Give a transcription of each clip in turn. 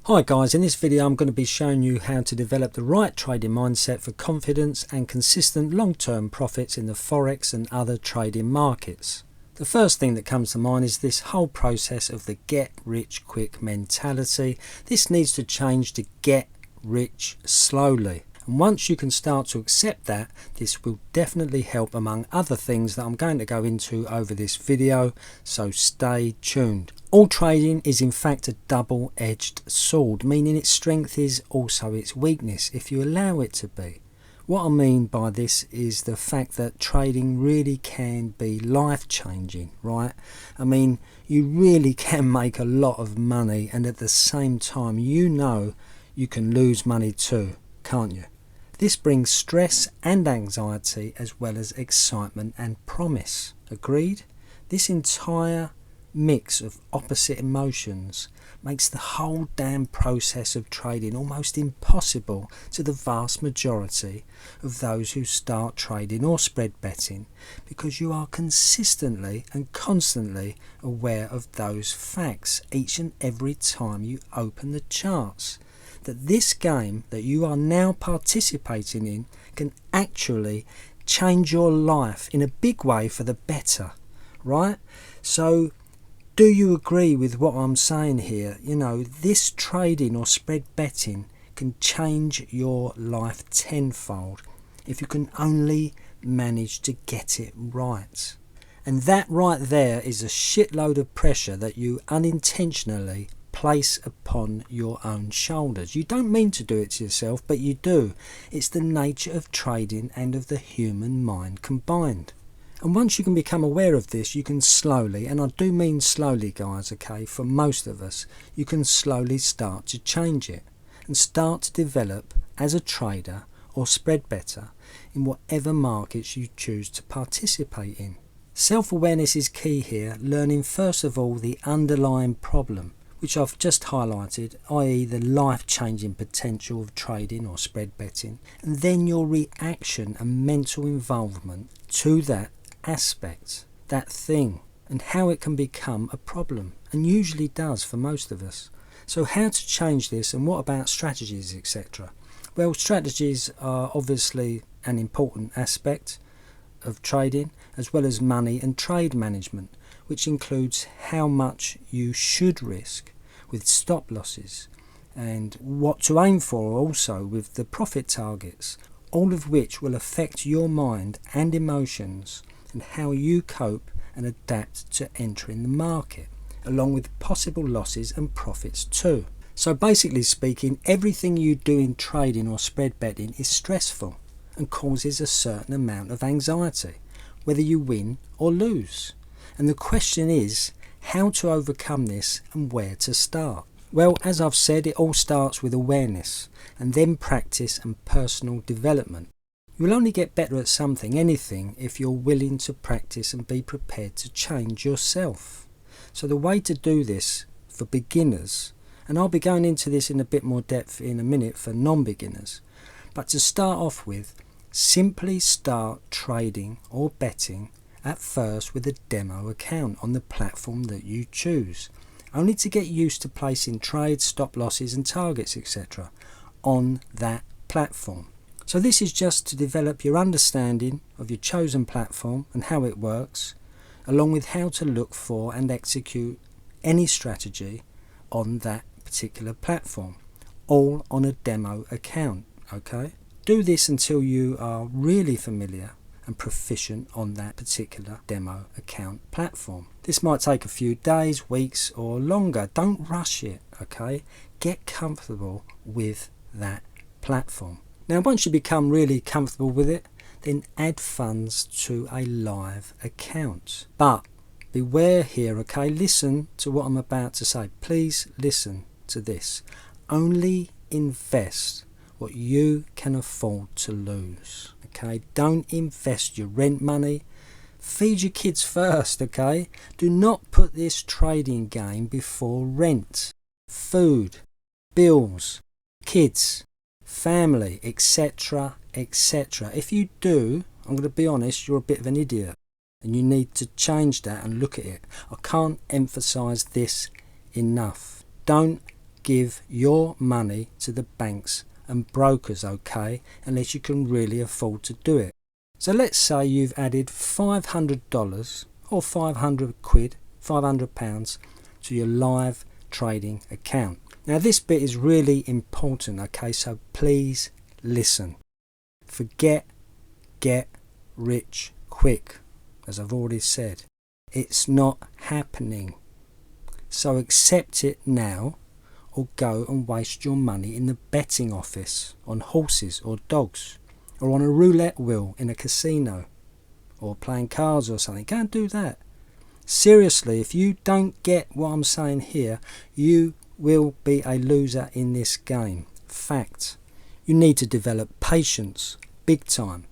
Hi guys, in this video I'm going to be showing you how to develop the right trading mindset for confidence and consistent long-term profits in the Forex and other trading markets. The first thing that comes to mind is this whole process of the get rich quick mentality. This needs to change to get rich slowly. And once you can start to accept that, this will definitely help among other things that I'm going to go into over this video, so stay tuned. All trading is in fact a double-edged sword, meaning its strength is also its weakness if you allow it to be. What I mean by this is the fact that trading really can be life-changing, right? I mean, you really can make a lot of money, and at the same time you know you can lose money too, can't you? This brings stress and anxiety as well as excitement and promise. Agreed? This entire mix of opposite emotions makes the whole damn process of trading almost impossible to the vast majority of those who start trading or spread betting, because you are consistently and constantly aware of those facts each and every time you open the charts, that this game that you are now participating in can actually change your life in a big way for the better, right? So do you agree with what I'm saying here? You know, this trading or spread betting can change your life tenfold if you can only manage to get it right. And that right there is a shitload of pressure that you unintentionally place upon your own shoulders. You don't mean to do it to yourself, but you do. It's the nature of trading and of the human mind combined. And once you can become aware of this, you can slowly, and I do mean slowly guys, okay, for most of us, you can slowly start to change it and start to develop as a trader or spread better in whatever markets you choose to participate in. Self-awareness is key here, learning first of all the underlying problem, which I've just highlighted, i.e. the life-changing potential of trading or spread betting, and then your reaction and mental involvement to that aspect, that thing, and how it can become a problem, and usually does for most of us. So how to change this, and what about strategies, etc.? Well, strategies are obviously an important aspect of trading, as well as money and trade management, which includes how much you should risk with stop losses and what to aim for also with the profit targets, all of which will affect your mind and emotions and how you cope and adapt to entering the market, along with possible losses and profits too. So basically speaking, everything you do in trading or spread betting is stressful and causes a certain amount of anxiety, whether you win or lose. And the question is how to overcome this and where to start. Well, as I've said, it all starts with awareness and then practice and personal development. You will only get better at something, anything, if you're willing to practice and be prepared to change yourself. So the way to do this for beginners, and I'll be going into this in a bit more depth in a minute for non-beginners, but to start off with, simply start trading or betting at first with a demo account on the platform that you choose, only to get used to placing trades, stop losses and targets, etc. on that platform. So this is just to develop your understanding of your chosen platform and how it works, along with how to look for and execute any strategy on that particular platform, all on a demo account, okay? Do this until you are really familiar and proficient on that particular demo account platform. This might take a few days, weeks or longer. Don't rush it, okay? Get comfortable with that platform. Now once you become really comfortable with it, then add funds to a live account. But beware here, okay? Listen to what I'm about to say. Please listen to this. Only invest what you can afford to lose, okay? Don't invest your rent money. Feed your kids first, okay? Do not put this trading game before rent, food, bills, kids, family, etc., etc. If you do, I'm going to be honest, you're a bit of an idiot and you need to change that and look at it. I can't emphasize this enough. Don't give your money to the banks and brokers, okay, unless you can really afford to do it. So let's say you've added $500 or 500 quid, £500 to your live trading account. Now this bit is really important, okay, so please listen. Forget get rich quick, as I've already said. It's not happening. So accept it now, or go and waste your money in the betting office on horses or dogs, or on a roulette wheel in a casino, or playing cards or something. Go and do that. Seriously, if you don't get what I'm saying here, you will be a loser in this game. Fact. You need to develop patience, big time.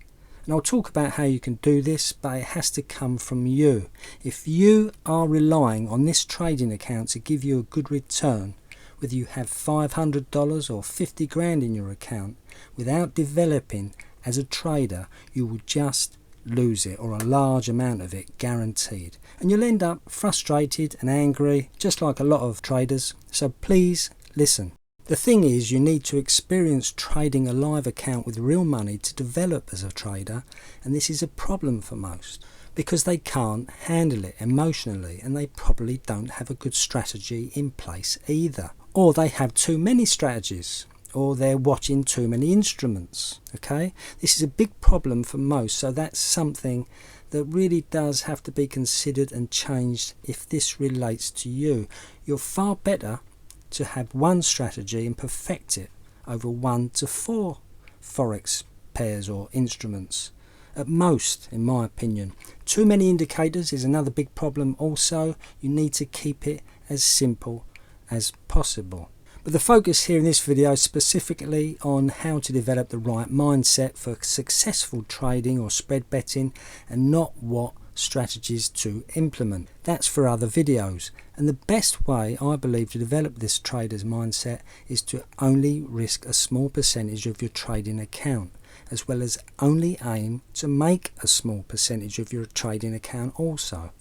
And I'll talk about how you can do this, but it has to come from you. If you are relying on this trading account to give you a good return, whether you have $500 or 50 grand in your account, without developing as a trader, you will just lose it, or a large amount of it, guaranteed. And you'll end up frustrated and angry, just like a lot of traders. So please listen. The thing is, you need to experience trading a live account with real money to develop as a trader, and this is a problem for most because they can't handle it emotionally, and they probably don't have a good strategy in place either, or they have too many strategies, or they're watching too many instruments. Okay, this is a big problem for most, so that's something that really does have to be considered and changed if this relates to you. You're far better to have one strategy and perfect it over 1 to 4 Forex pairs or instruments at most, in my opinion. Too many indicators is another big problem also. You need to keep it as simple as possible. But the focus here in this video is specifically on how to develop the right mindset for successful trading or spread betting, and not what strategies to implement. That's for other videos. And the best way, I believe, to develop this trader's mindset is to only risk a small percentage of your trading account, as well as only aim to make a small percentage of your trading account also.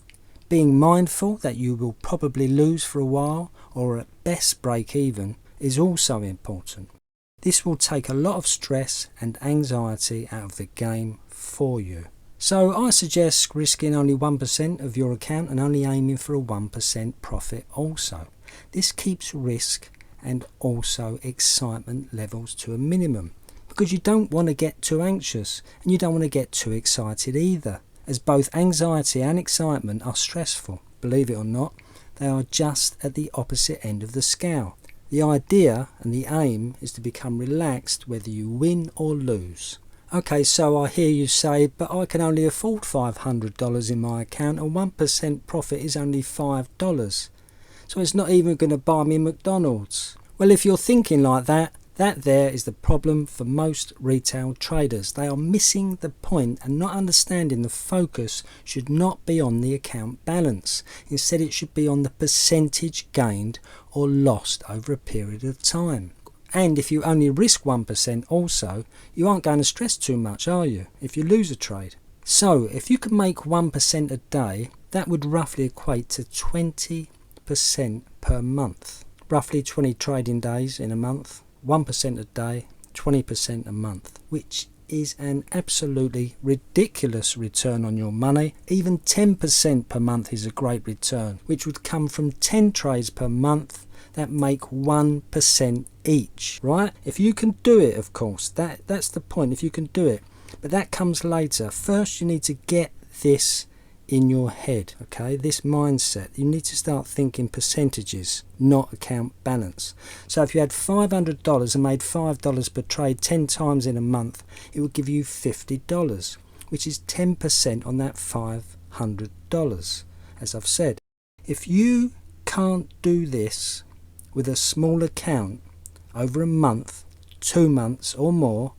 Being mindful that you will probably lose for a while, or at best break even, is also important. This will take a lot of stress and anxiety out of the game for you. So I suggest risking only 1% of your account and only aiming for a 1% profit also. This keeps risk and also excitement levels to a minimum, because you don't want to get too anxious and you don't want to get too excited either, as both anxiety and excitement are stressful. Believe it or not, they are just at the opposite end of the scale. The idea and the aim is to become relaxed whether you win or lose. Okay, so I hear you say, but I can only afford $500 in my account and 1% profit is only $5. So it's not even going to buy me McDonald's. Well, if you're thinking like that, that there is the problem for most retail traders. They are missing the point and not understanding the focus should not be on the account balance. Instead, it should be on the percentage gained or lost over a period of time. And if you only risk 1% also, you aren't going to stress too much, are you, if you lose a trade? So if you could make 1% a day, that would roughly equate to 20% per month. Roughly 20 trading days in a month, 1% a day, 20% a month, which is an absolutely ridiculous return on your money. Even 10% per month is a great return, which would come from 10 trades per month that make 1% each, right? If you can do it, of course, that's the point, if you can do it. But that comes later. First, you need to get this in your head, okay? This mindset. You need to start thinking percentages, not account balance. So if you had $500 and made $5 per trade 10 times in a month, it would give you $50, which is 10% on that $500, as I've said. If you can't do this with a small account over a month, 2 months or more,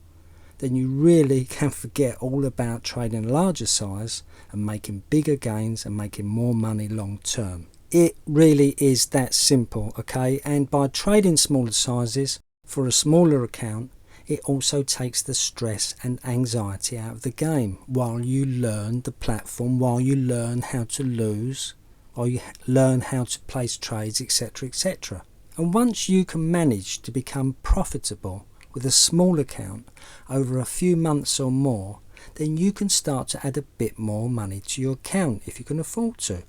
then you really can forget all about trading a larger size and making bigger gains and making more money long term. It really is that simple, okay? And by trading smaller sizes for a smaller account, it also takes the stress and anxiety out of the game while you learn the platform, while you learn how to lose, while you learn how to place trades, etc., etc. And once you can manage to become profitable with a small account over a few months or more, then you can start to add a bit more money to your account if you can afford to,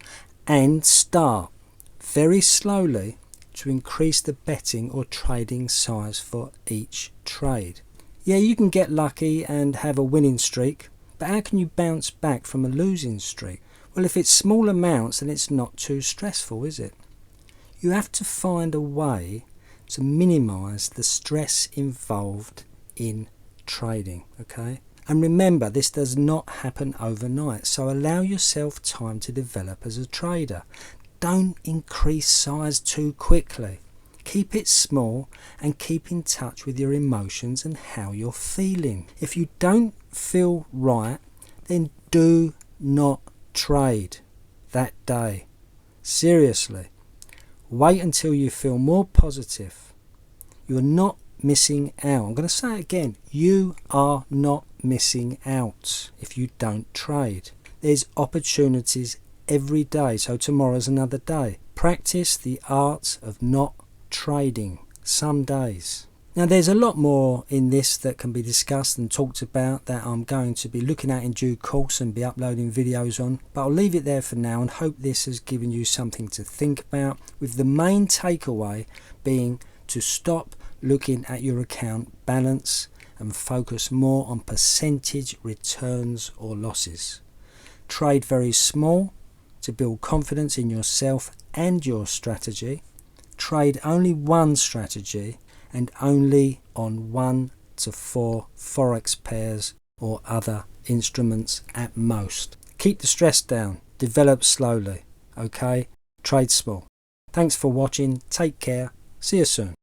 and start very slowly to increase the betting or trading size for each trade. Yeah, you can get lucky and have a winning streak, but how can you bounce back from a losing streak? Well, if it's small amounts, then it's not too stressful, is it? You have to find a way to minimize the stress involved in trading, okay? And remember, this does not happen overnight, so allow yourself time to develop as a trader. Don't increase size too quickly. Keep it small and keep in touch with your emotions and how you're feeling. If you don't feel right, then do not trade that day. Seriously. Wait until you feel more positive. You're not missing out. I'm going to say it again. You are not missing out if you don't trade. There's opportunities every day, so tomorrow's another day. Practice the art of not trading some days. Now, there's a lot more in this that can be discussed and talked about that I'm going to be looking at in due course and be uploading videos on, but I'll leave it there for now and hope this has given you something to think about, with the main takeaway being to stop looking at your account balance and focus more on percentage returns or losses. Trade very small to build confidence in yourself and your strategy. Trade only one strategy and only on 1 to 4 Forex pairs or other instruments at most. Keep the stress down. Develop slowly. Okay? Trade small. Thanks for watching. Take care. See you soon.